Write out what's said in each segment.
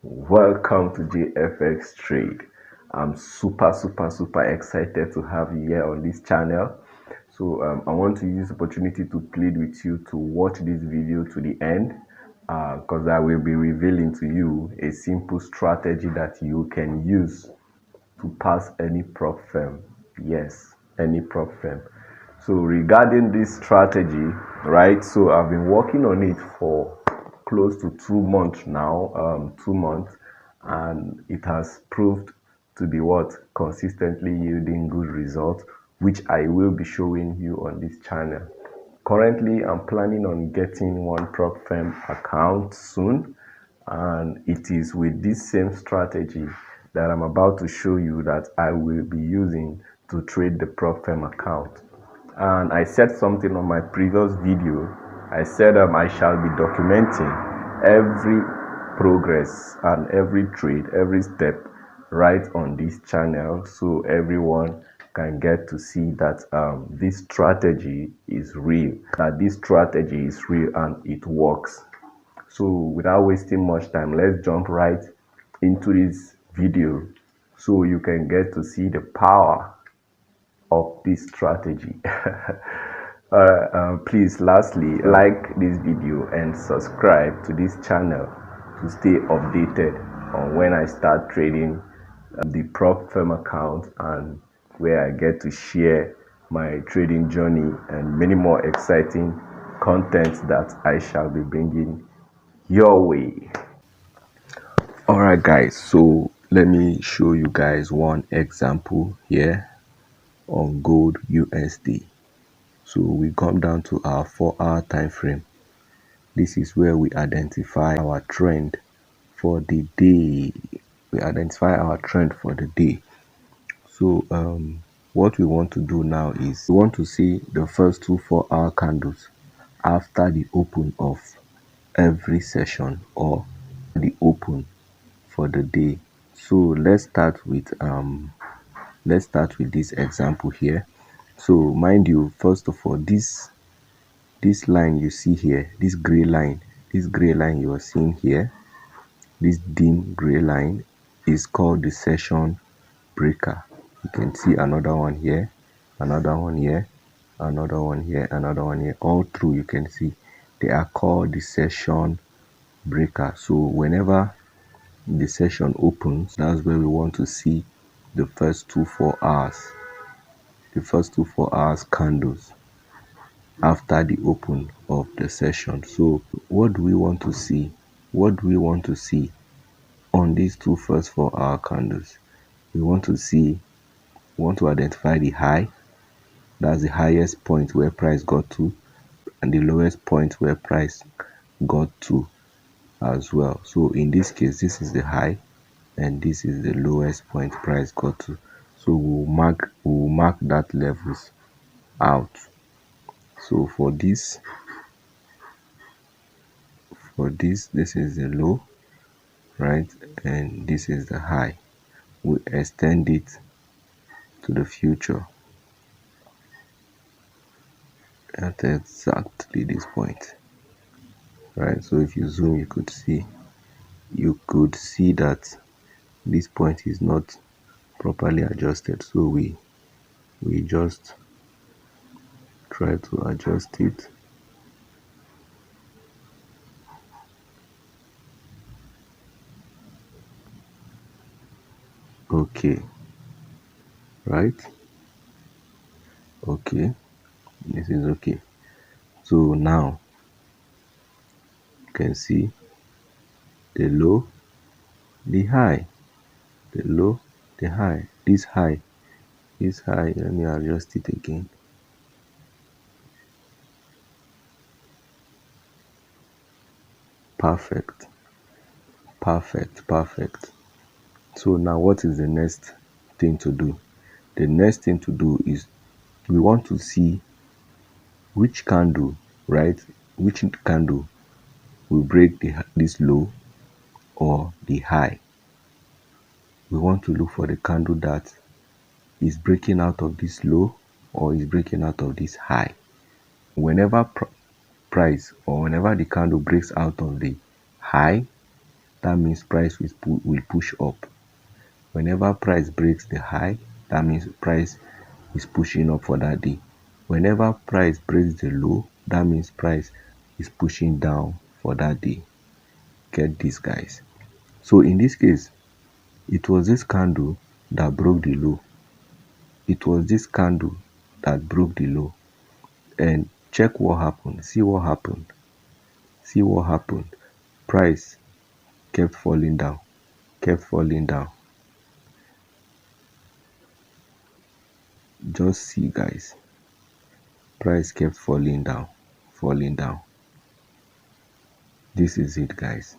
Welcome to JFX Trade. I'm super excited to have you here on this channel. I want to use the opportunity to plead with you to watch this video to the end because I will be revealing to you a simple strategy that you can use to pass any prop firm. Yes, any prop firm. So regarding this strategy, right? So I've been working on it for close to 2 months now, 2 months, and it has proved to be what consistently yielding good results, which I will be showing you on this channel. Currently, I'm planning on getting one prop firm account soon, and it is with this same strategy that I'm about to show you that I will be using to trade the prop firm account. And I said something on my previous video. I said I shall be documenting every progress and every trade, every step right on this channel, so everyone can get to see that this strategy is real, and it works. So without wasting much time, let's jump right into this video so you can get to see the power of this strategy. Please, lastly, like this video and subscribe to this channel to stay updated on when I start trading the prop firm account and where I get to share my trading journey and many more exciting content that I shall be bringing your way. Alright guys, so let me show you guys one example here on gold USD. So we come down to our 4-hour time frame. This is where we identify our trend for the day. So what we want to do now is we want to see the first two 4-hour candles after the open of every session or the open for the day. So let's start with this example here. So mind you, first of all, this line you see here, this gray line you are seeing here, this dim gray line is called the session breaker. You can see another one here, another one here, another one here, another one here. All through you can see they are called the session breaker. So whenever the session opens, that's where we want to see the first two 4 hours candles after the open of the session. So what do we want to see? On these two first 4-hour candles? We want to identify the high. That's the highest point where price got to, and the lowest point where price got to as well. So in this case, this is the high and this is the lowest point price got to. So we'll mark that levels out. So for this this is the low, right, and this is the high. We extend it to the future at exactly this point, right? So if you zoom, you could see that this point is not properly adjusted, so we just try to adjust it. Okay, right? Okay, this is okay. So now you can see the low, the high, the low, the high. This high, let me adjust it again. Perfect. So now what is the next thing to do? The next thing to do is we want to see which candle, right? Which candle will break this low or the high. We want to look for the candle that is breaking out of this low or is breaking out of this high. Whenever price or whenever the candle breaks out of the high, that means price will push up. Whenever price breaks the high, that means price is pushing up for that day. Whenever price breaks the low, that means price is pushing down for that day. Get this, guys. So in this case, it was this candle that broke the low. It was this candle that broke the low. And check what happened. See what happened. See what happened. Price kept falling down. Kept falling down. Just see, guys. Price kept falling down. Falling down. This is it, guys.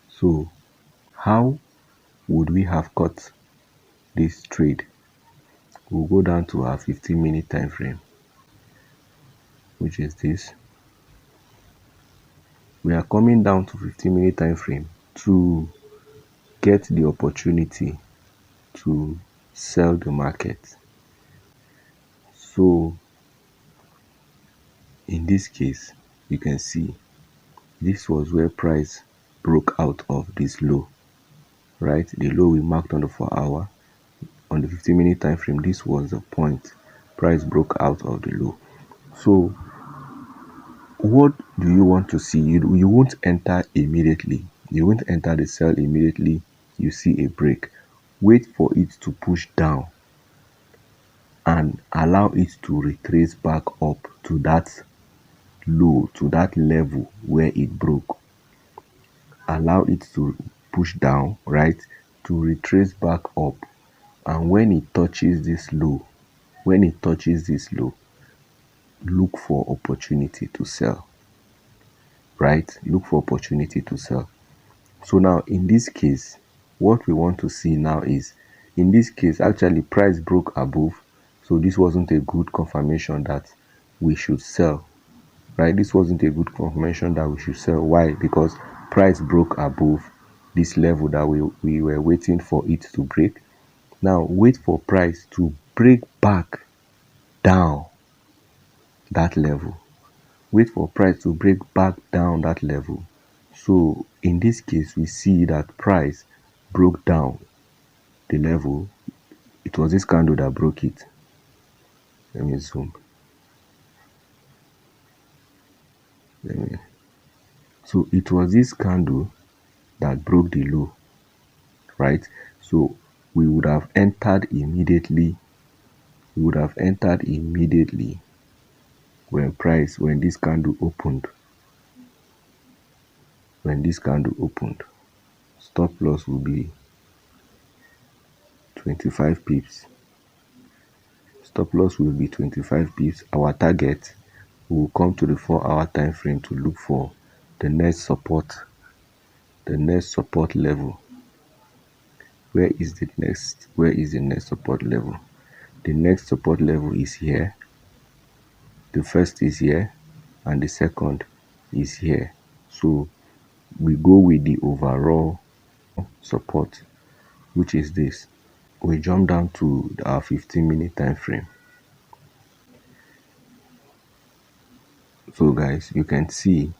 So how would we have caught this trade? We'll go down to our 15-minute time frame, which is this. We are coming down to 15-minute time frame to get the opportunity to sell the market. So in this case, you can see this was where price broke out of this low, right? The low we marked on the 4-hour. On the 15-minute time frame, this was the point price broke out of the low. So what do you want to see? You won't enter immediately. You won't enter the sell immediately you see a break. Wait for it to push down and allow it to retrace back up to that low, to that level where it broke. Allow it to push down, right, to retrace back up. And when it touches this low, look for opportunity to sell, right? Look for opportunity to sell. So now in this case, what we want to see now is, in this case, actually price broke above. So this wasn't a good confirmation that we should sell, right? This wasn't a good confirmation that we should sell. Why? Because price broke above this level that we were waiting for it to break. Now wait for price to break back down that level. Wait for price to break back down that level. So in this case, we see that price broke down the level. It was this candle that broke it. Let me zoom. So it was this candle that broke the low, right? So we would have entered immediately. We would have entered immediately when this candle opened. When this candle opened, stop loss will be 25 pips. Stop loss will be 25 pips. Our target will come to the 4-hour time frame to look for the next support level. Where is the next support level? The next support level is here. The first is here and the second is here. So we go with the overall support, which is this. We jump down to our 15-minute time frame. So guys, you can see,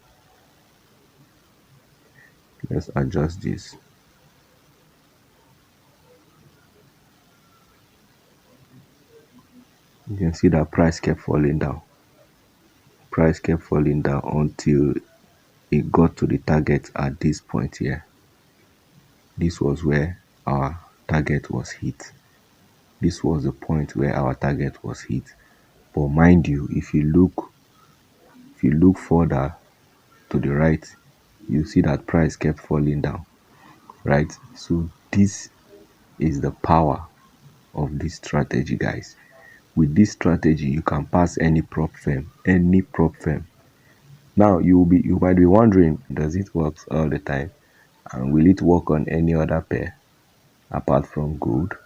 let's adjust this. You can see that price kept falling down. Price kept falling down until it got to the target at this point here. This was where our target was hit. This was the point where our target was hit. But mind you, if you look further to the right, you see that price kept falling down, right? So this is the power of this strategy, guys. With this strategy, you can pass any prop firm. Now you might be wondering, does it work all the time? And will it work on any other pair apart from gold?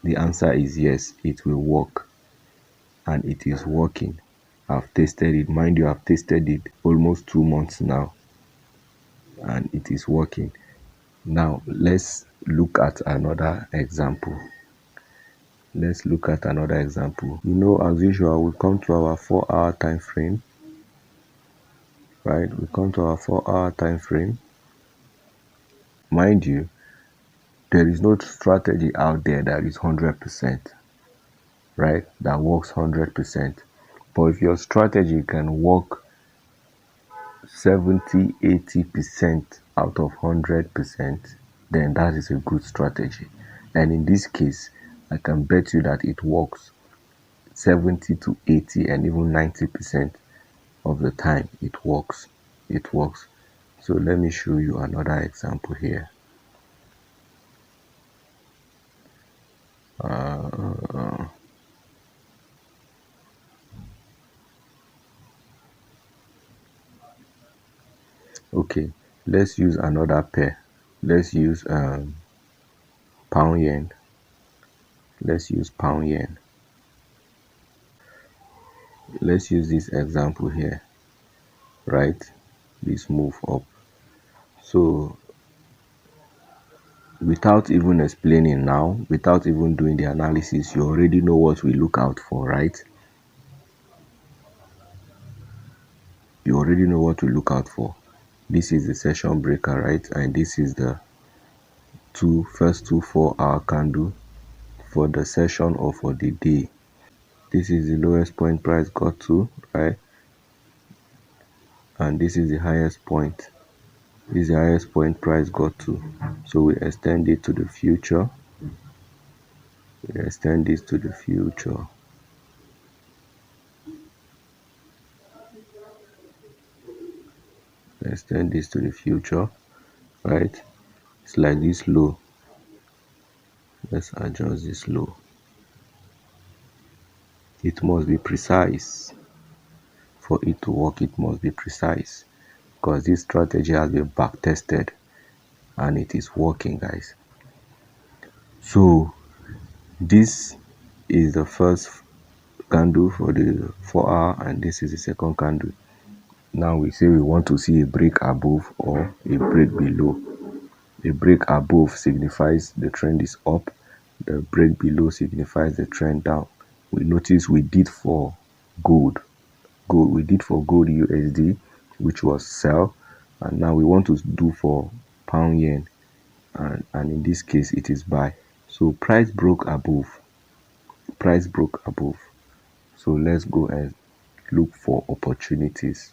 The answer is yes, it will work, and it is working. I've tested it. Mind you, I've tested it almost 2 months now, and it is working. Now let's look at another example. As usual, we come to our 4-hour time frame, right? We come to our 4-hour time frame. mind you, there is no strategy out there that is 100%, right? That works 100%. But if your strategy can work 70, 80% out of 100%, then that is a good strategy. And in this case, I can bet you that it works 70 to 80 and even 90% of the time. It works. It works. So let me show you another example here. Okay, let's use another pair. Let's use pound yen. Let's use pound yen. Let's use this example here, right? This move up. So without even explaining now, without even doing the analysis, you already know what we look out for, right? You already know what to look out for. This is the session breaker, right? And this is the first two 4-hour candle for the session or for the day. This is the lowest point price got to, right? And this is the highest point. This is the highest point price got to. So we extend it to the future. We extend this to the future. Extend this to the future, right? It's like this low. Let's adjust this low. It must be precise. For it to work, it must be precise, because this strategy has been back tested and it is working, guys. So this is the first candle for the 4-hour and this is the second candle. Now we say we want to see a break above or a break below. A break above signifies the trend is up. The break below signifies the trend down. We notice we did for gold. We did for gold USD, which was sell, and now we want to do for pound yen, and in this case it is buy. So price broke above. Price broke above. So let's go and look for opportunities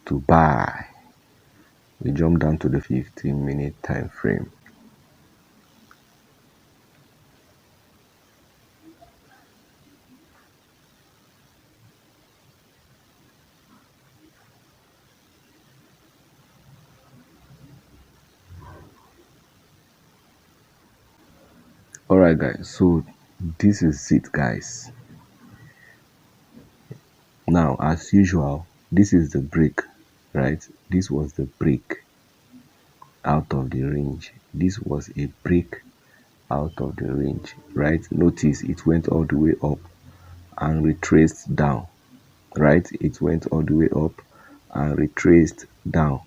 to buy. We jump down to the 15-minute time frame. Alright guys, so this is it guys. Now as usual, this is the break, right? This was the break out of the range. This was a break out of the range, right? Notice it went all the way up and retraced down, right? It went all the way up and retraced down,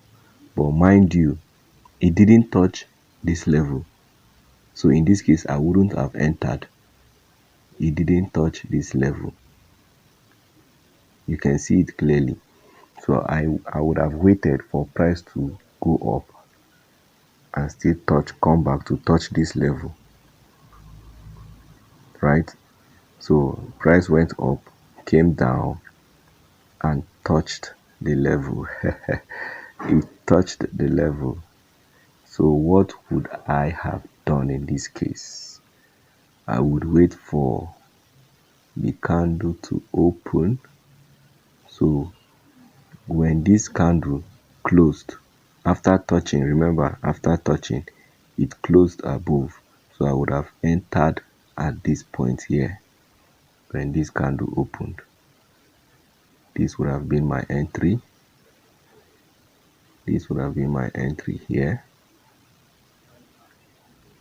but mind you, it didn't touch this level. So in this case I wouldn't have entered. It didn't touch this level. You can see it clearly. So I would have waited for price to go up and still come back to touch this level, right? So price went up, came down and touched the level. It touched the level. So what would I have done in this case? I would wait for the candle to open. So when this candle closed, after touching, remember, after touching, it closed above. So I would have entered at this point here. When this candle opened, this would have been my entry. This would have been my entry here.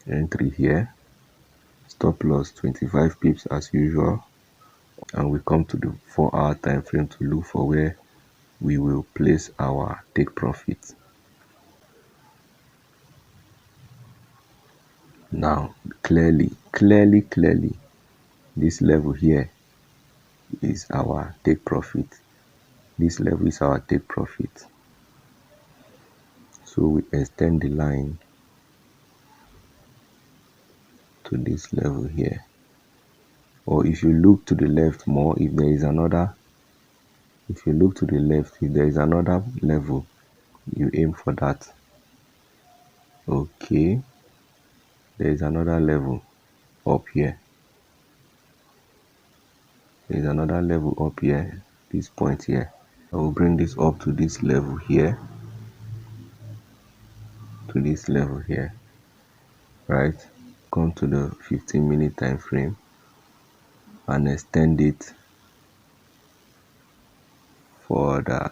Entry here. Stop loss 25 pips as usual. And we come to the 4-hour time frame to look for where we will place our take profit. Now clearly, this level here is our take profit. This level is our take profit. So we extend the line to this level here. Or if you look to the left more, if there is another, if you look to the left, if there is another level, you aim for that. Okay, there is another level up here. There is another level up here, this point here. I will bring this up to this level here, to this level here, right? Come to the 15-minute time frame and extend it further.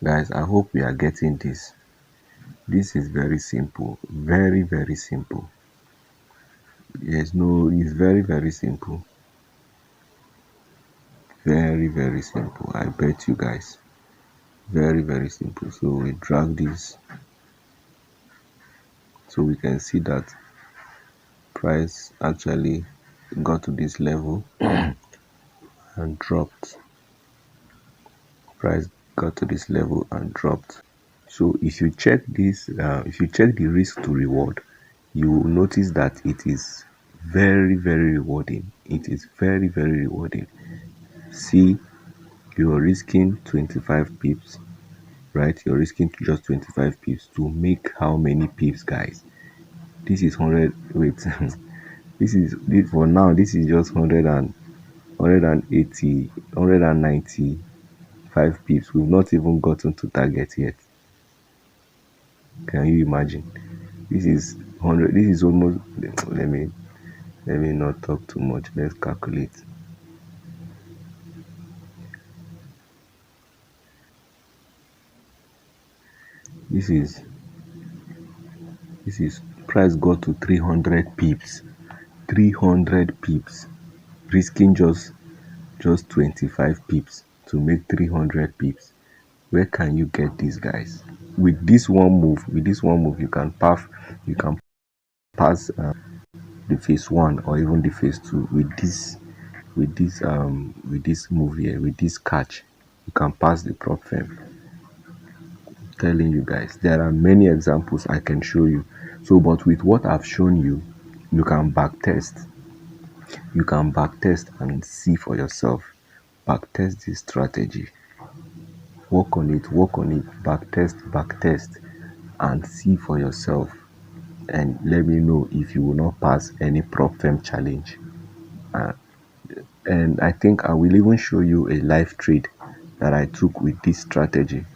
Guys, I hope we are getting this. This is very simple, very, very simple. It's very, very simple. Very, very simple. I bet you guys. Very, very simple. So we drag this so we can see that price actually got to this level and dropped. Price got to this level and dropped. So if you check this, if you check the risk to reward, you will notice that it is very, very rewarding. It is very, very rewarding. See, you're risking 25 pips, right? You're risking just 25 pips to make how many pips, guys? This is 100. Wait, this for now. This is just 100 and 180, 195 pips. We've not even gotten to target yet. Can you imagine? This is 100. This is almost. Let me not talk too much. Let's calculate. This is price got to 300 pips. 300 pips. Risking just 25 pips to make 300 pips. Where can you get these, guys? With this one move, you can pass the phase 1 or even the phase 2 with this move here, with this catch. You can pass the prop firm. I'm telling you guys, there are many examples I can show you. So, but with what I've shown you, you can back test. You can back test and see for yourself. Back test this strategy. Work on it, back test, and see for yourself. And let me know if you will not pass any prop firm challenge. And I think I will even show you a live trade that I took with this strategy.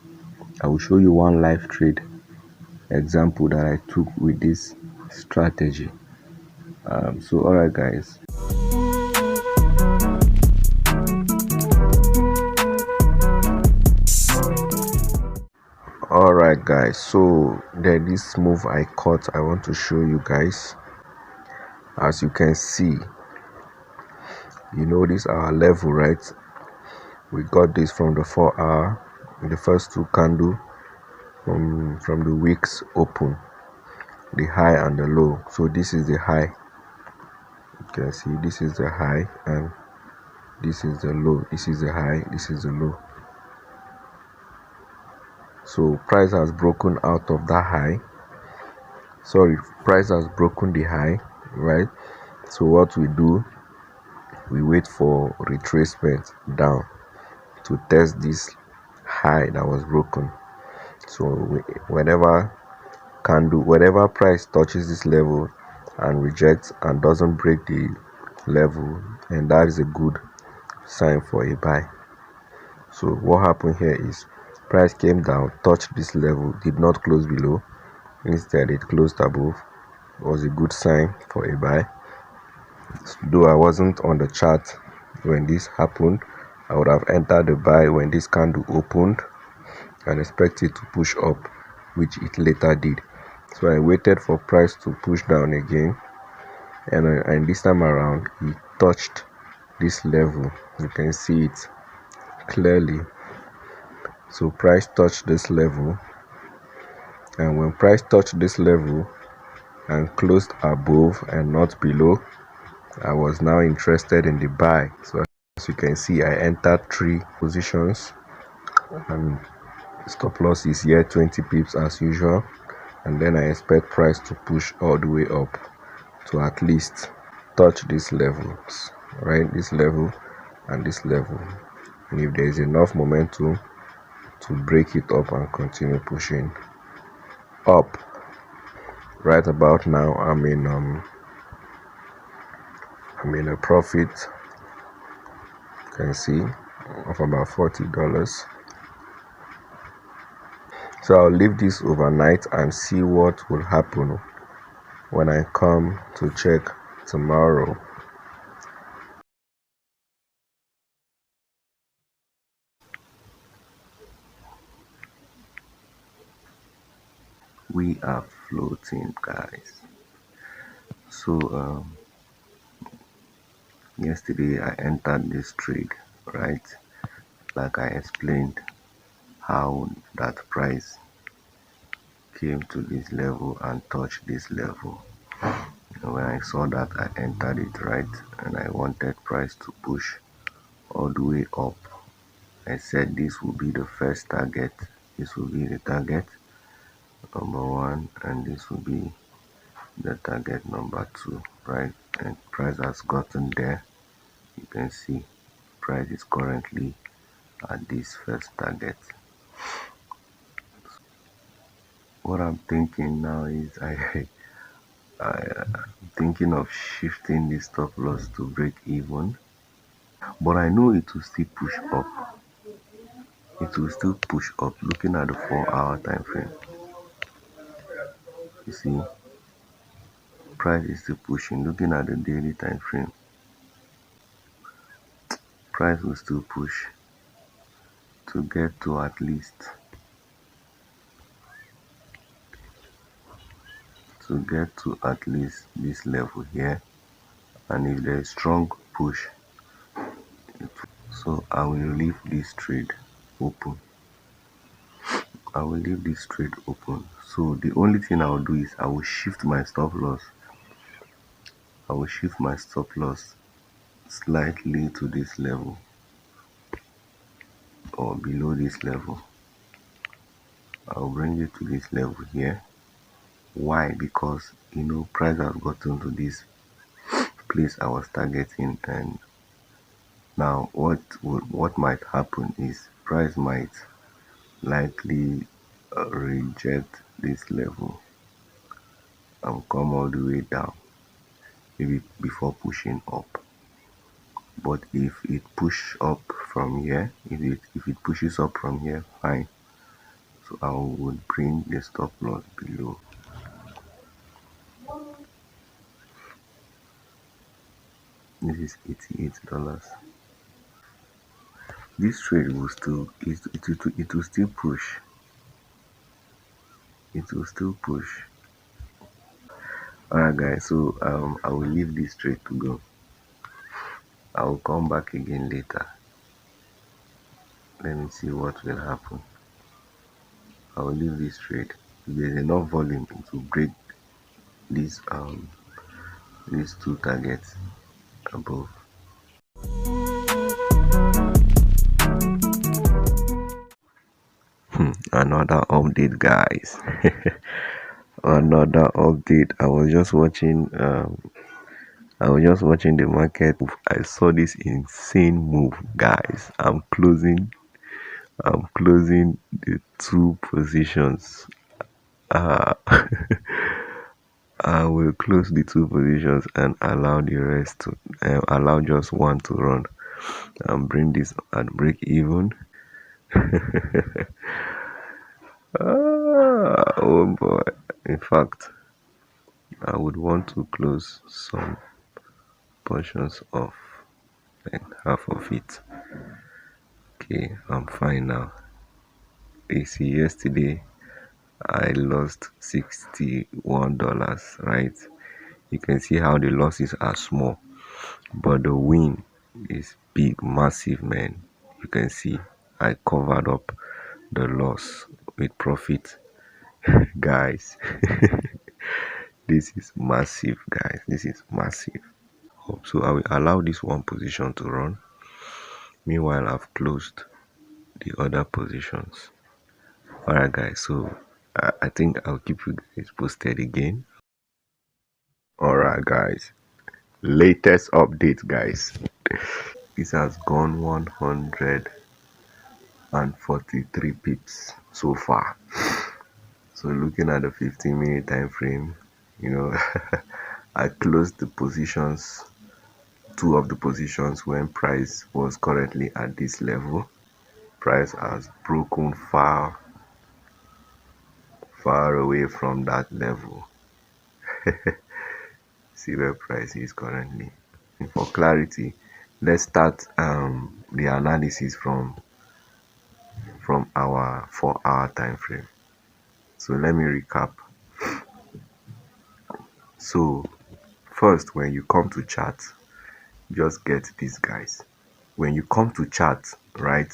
I will show you one live trade example that I took with this strategy. So alright guys. Alright guys, so then this move I caught, I want to show you guys. As you can see, you know this our level, right? We got this from the 4-hour, the first two candle from the wicks open, the high and the low. So this is the high. You can see this is the high and this is the low. This is the high, this is the low. So price has broken out of that high. Sorry, price has broken the high, right? So what we do, we wait for retracement down to test this high that was broken. So whenever price touches this level and rejects and doesn't break the level, and that is a good sign for a buy. So what happened here is price came down, touched this level, did not close below, instead it closed above. It was a good sign for a buy. Though I wasn't on the chart when this happened, I would have entered the buy when this candle opened and expected to push up, which it later did. So I waited for price to push down again, and this time around he touched this level. You can see it clearly. So price touched this level, and when price touched this level and closed above and not below, I was now interested in the buy. So as you can see, I entered 3 positions and stop loss is here 20 pips as usual, and then I expect price to push all the way up. to at least touch these levels, right? This level and this level. And if there is enough momentum to break it up and continue pushing up. Right about now, I'm in a profit, you can see, of about $40. So I'll leave this overnight and see what will happen when I come to check tomorrow. We are floating, guys. So yesterday I entered this trade, right? Like I explained how that price came to this level and touched this level. And when I saw that, I entered it, right? And I wanted price to push all the way up. I said this will be the first target. This will be the target number one, and this will be the target number two, right? And price has gotten there. You can see price is currently at this first target. What I'm thinking now is I'm thinking of shifting the stop loss to break even, but I know it will still push up. It will still push up. Looking at the 4 hour time frame, you see price is still pushing. Looking at the daily time frame, price will still push to get to at least this level here. And if there is strong push, so I will leave this trade open. So the only thing I will do is I will shift my stop loss. Slightly to this level or below this level. I'll bring it to this level here. Why? Because price has gotten to this place I was targeting, and now what might happen is price might likely reject this level and come all the way down, maybe before pushing up. But if it pushes up from here, if it pushes up from here, fine. So I would bring the stop loss below. This is $88. This trade will still it will still push. It will still push. Alright guys, so I will leave this trade to go. I will come back again later. Let me see what will happen. I will leave this trade. If there's enough volume, it will break these two targets above. Another update, guys. Another update. I was just watching the market. I saw this insane move, guys. I'm closing the two positions. uh I will close the two positions and allow the rest to allow just one to run and bring this at break even. Oh boy. In fact, I would want to close some portions of like half of it. Okay, I'm fine now. You see, yesterday I lost $61, right? You can see how the losses are small, but the win is big, massive, man. You can see I covered up the loss with profit. Guys, this is massive, guys. This is massive. So I will allow this one position to run. Meanwhile, I've closed the other positions. Alright, guys. So I think I'll keep you guys posted again. Alright guys, latest update guys. This has gone 143 pips so far. So looking at the 15-minute time frame, you know, I closed the positions, two of the positions when price was currently at this level. Price has broken far away from that level. See where price is currently. For clarity, let's start the analysis from our 4-hour time frame. So let me recap. So first, when you come to chart, just get this guys. When you come to chart, right,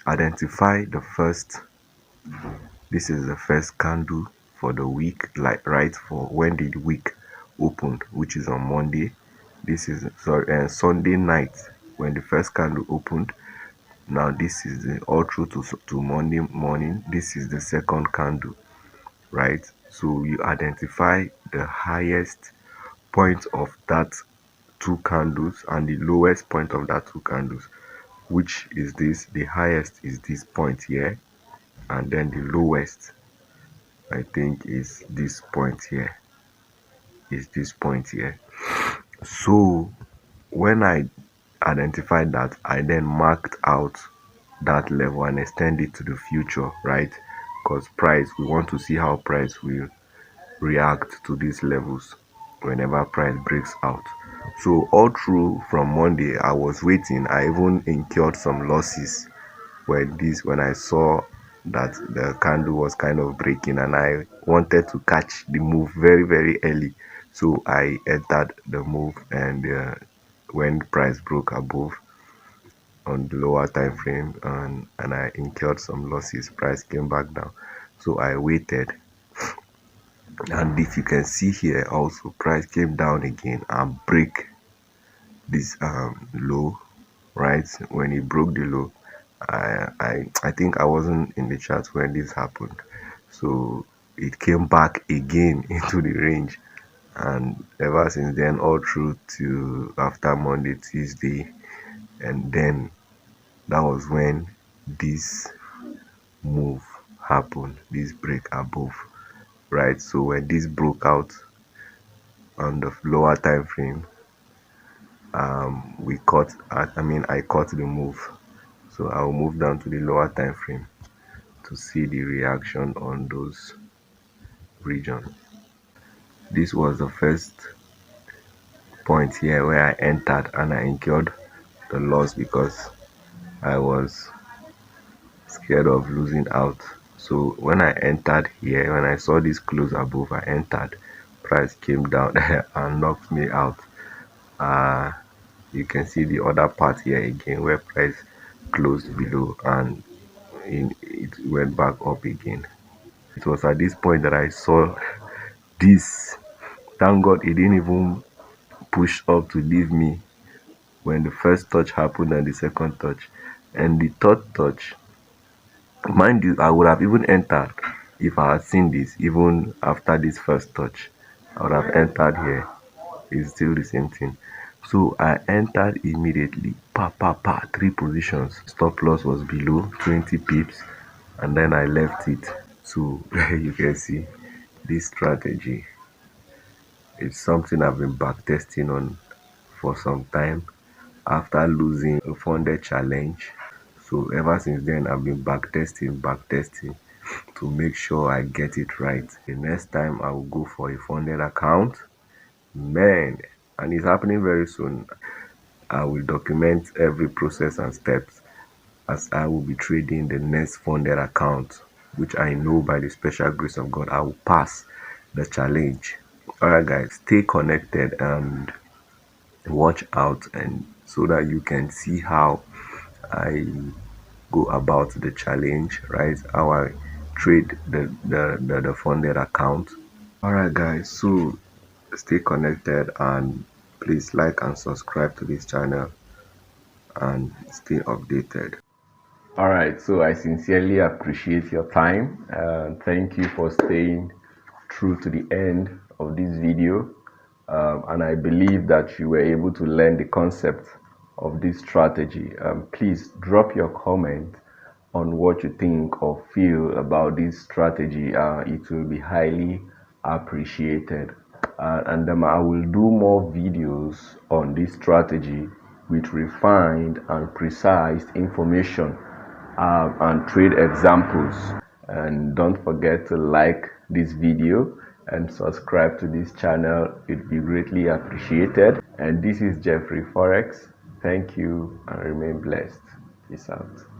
identify the first, this is the first candle for the week, like right, for when the week opened, which is on Monday. This is Sunday night when the first candle opened. Now this is the all through to Monday morning. This is the second candle, right? So you identify the highest point of that two candles and the lowest point of that two candles, which is this. The highest is this point here, and then the lowest, I think, is this point here. Is this point here. So when I identified that, I then marked out that level and extend it to the future, right? Because price, we want to see how price will react to these levels whenever price breaks out. So all through from Monday, I was waiting. I even incurred some losses when I saw that the candle was kind of breaking, and I wanted to catch the move very early. So I entered the move, and when price broke above on the lower time frame, and I incurred some losses, price came back down. So I waited, and if you can see here also, price came down again and break this low, right? When it broke the low, I think I wasn't in the chart when this happened. So it came back again into the range, and ever since then, all through to after Monday, Tuesday, and then that was when this move happened, this break above, right? So when this broke out on the lower time frame, we caught, I caught the move. So I'll move down to the lower time frame to see the reaction on those regions. This was the first point here where I entered, and I incurred the loss because I was scared of losing out. So when I entered here, when I saw this close above, I entered. Price came down and knocked me out. You can see the other part here again where price closed below, and it went back up again. It was at this point that I saw this. Thank God it didn't even push up to leave me when the first touch happened and the second touch. And the third touch, mind you, I would have even entered if I had seen this even after this first touch. I would have entered here. It's still the same thing. So I entered immediately. Three positions. Stop loss was below 20 pips, and then I left it. So you can see this strategy. It's something I've been backtesting on for some time after losing a funded challenge. So ever since then, I've been backtesting to make sure I get it right. The next time I will go for a funded account, man, and it's happening very soon. I will document every process and steps as I will be trading the next funded account, which I know by the special grace of God I will pass the challenge. Alright guys, stay connected and watch out, and so that you can see how I go about the challenge, right? How I trade the funded account. Alright guys, so stay connected, and please like and subscribe to this channel and stay updated. All right, so I sincerely appreciate your time. Thank you for staying through to the end of this video. and I believe that you were able to learn the concept of this strategy. Please drop your comment on what you think or feel about this strategy. It will be highly appreciated. And I will do more videos on this strategy with refined and precise information and trade examples. And don't forget to like this video and subscribe to this channel. It'd be greatly appreciated. And this is Jeffrey Forex. Thank you and remain blessed. Peace out.